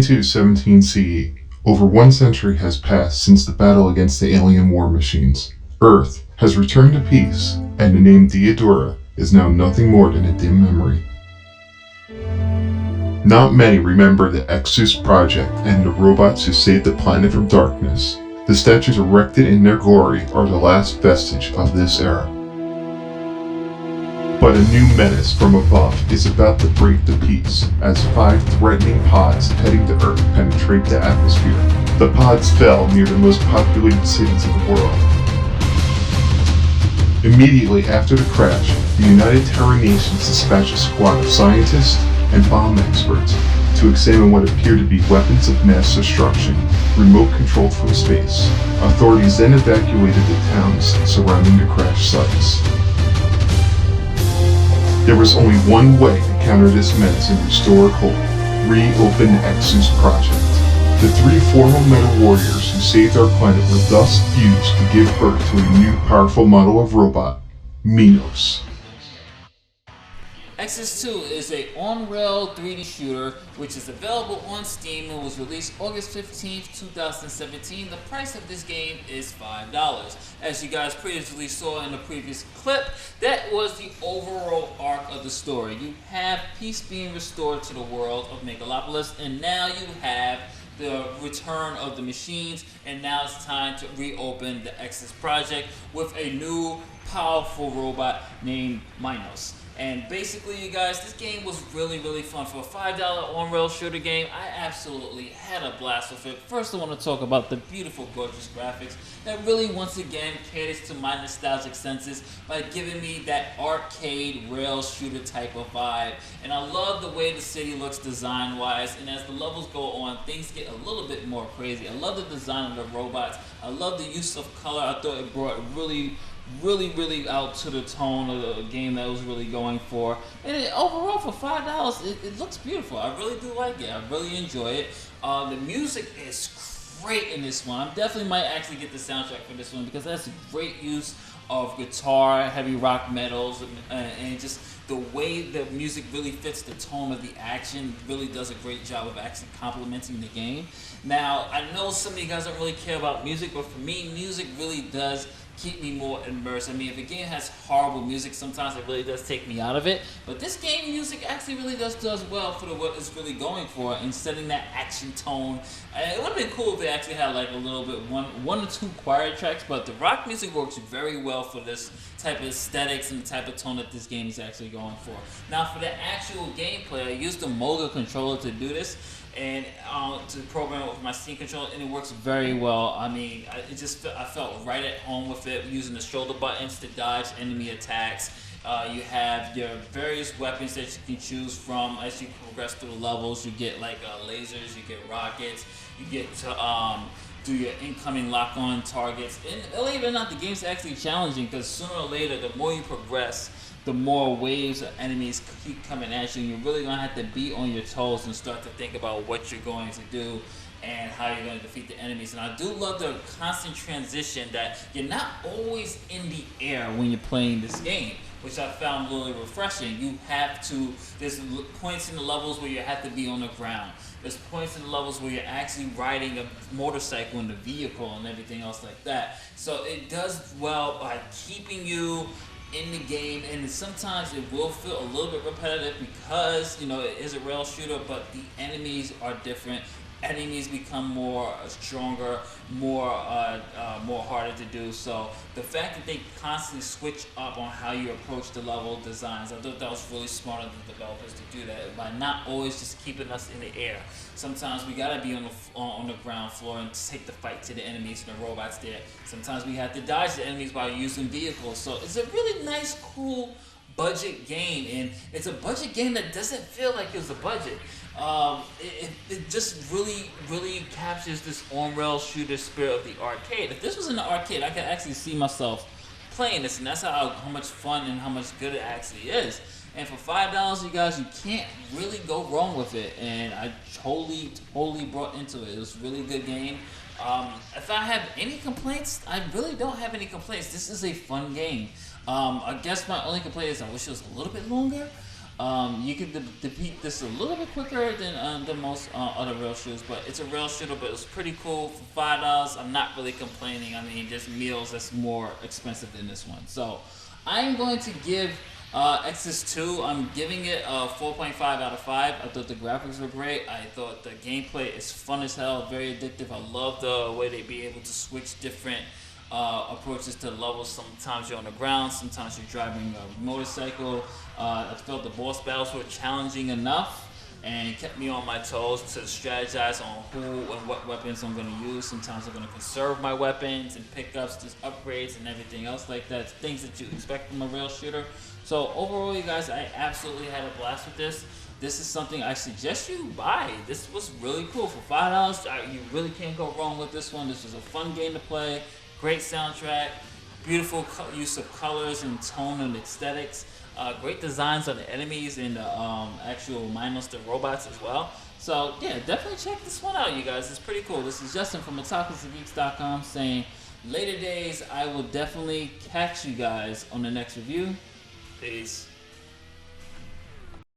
2217 CE. Over 1 century has passed since the battle against the alien war machines. Earth has returned to peace, and the name Diadora is now nothing more than a dim memory. Not many remember the ExZeus project and the robots who saved the planet from darkness. The statues erected in their glory are the last vestige of this era. But a new menace from above is about to break the peace as 5 threatening pods heading to Earth penetrate the atmosphere. The pods fell near the most populated cities in the world. Immediately after the crash, the United Terra Nations dispatched a squad of scientists and bomb experts to examine what appear to be weapons of mass destruction, remote controlled from space. Authorities then evacuated the towns surrounding the crash sites. There was only one way to counter this menace and restore hope: reopen the ExZeus project. The 3 former metal warriors who saved our planet were thus fused to give birth to a new powerful model of robot, Minos. ExZeus 2 is a on-rail 3D shooter which is available on Steam and was released August 15th, 2017. The price of this game is $5. As you guys previously saw in the previous clip, that was the overall arc of the story. You have peace being restored to the world of Megalopolis, and now you have the return of the machines, and now it's time to reopen the ExZeus project with a new powerful robot named Minos. And basically, you guys, this game was really fun. For a $5 on-rail shooter game, I absolutely had a blast with it. First, I want to talk about the beautiful, gorgeous graphics that really, once again, caters to my nostalgic senses by giving me that arcade rail shooter type of vibe. And I love the way the city looks design-wise, and as the levels go on, things get a little bit more crazy. I love the design of the robots. I love the use of color. I thought it brought really out to the tone of the game that I was really going for. And overall, for $5, it looks beautiful. I really do like it. I really enjoy it. The music is great in this one. I definitely might actually get the soundtrack for this one because that's a great use of guitar, heavy rock metals, and just the way the music really fits the tone of the action. Really does a great job of actually complementing the game. Now, I know some of you guys don't really care about music, but for me, music really does keep me more immersed. I mean, if a game has horrible music, sometimes it really does take me out of it. But this game music actually really does well for what it's really going for and setting that action tone. It would have been cool if they actually had like a little bit, one or two choir tracks, but the rock music works very well for this type of aesthetics and the type of tone that this game is actually going for. Now, for the actual gameplay, I used the Moga controller to do this, and to program it with my Steam controller, and it works very well. I mean, I felt right at home with it, using the shoulder buttons to dodge enemy attacks. You have your various weapons that you can choose from as you progress through the levels. You get like lasers, you get rockets, you get to do your incoming lock-on targets. And believe it or not, the game's actually challenging because sooner or later, the more you progress, the more waves of enemies keep coming at you, and you're really going to have to be on your toes and start to think about what you're going to do and how you're going to defeat the enemies. And I do love the constant transition that you're not always in the air when you're playing this game, which I found really refreshing. You have to, there's points in the levels where you have to be on the ground. There's points in the levels where you're actually riding a motorcycle in the vehicle and everything else like that. So it does well by keeping you in the game, and sometimes it will feel a little bit repetitive because, you know, it is a rail shooter, but the enemies are different. Enemies become more stronger, more harder to do. So the fact that they constantly switch up on how you approach the level designs, I thought that was really smart of the developers to do that by not always just keeping us in the air. Sometimes we gotta be on the ground floor and take the fight to the enemies and the robots there. Sometimes we have to dodge the enemies by using vehicles. So it's a really nice, cool budget game, and it's a budget game that doesn't feel like it's a budget. It just really captures this on-rail shooter spirit of the arcade. If this was in the arcade, I could actually see myself playing this, and that's how much fun and how much good it actually is. And for $5, you guys, you can't really go wrong with it. And I totally brought into it. It was a really good game. If I have any complaints, I really don't have any complaints. This is a fun game. I guess my only complaint is I wish it was a little bit longer. You can defeat this a little bit quicker than most other rail shooters, but it's a rail shooter, but it was pretty cool for $5. I'm not really complaining. I mean, there's meals that's more expensive than this one. So I'm going to give ExZeus 2, I'm giving it a 4.5 out of 5. I thought the graphics were great. I thought the gameplay is fun as hell, very addictive. I love the way they be able to switch different approaches to levels. Sometimes you're on the ground, sometimes you're driving a motorcycle. I felt the boss battles were challenging enough and kept me on my toes to strategize on who and what weapons I'm going to use. Sometimes I'm going to conserve my weapons and pickups, just upgrades and everything else like that. Things that you expect from a rail shooter. So overall, you guys, I absolutely had a blast with this. This is something I suggest you buy. This was really cool. For $5, you really can't go wrong with this one. This was a fun game to play. Great soundtrack. Beautiful use of colors and tone and aesthetics. Great designs on the enemies and the actual Minos, the robots as well. So yeah, definitely check this one out, you guys. It's pretty cool. This is Justin from MetallicGeeks.com saying, later days, I will definitely catch you guys on the next review. Peace.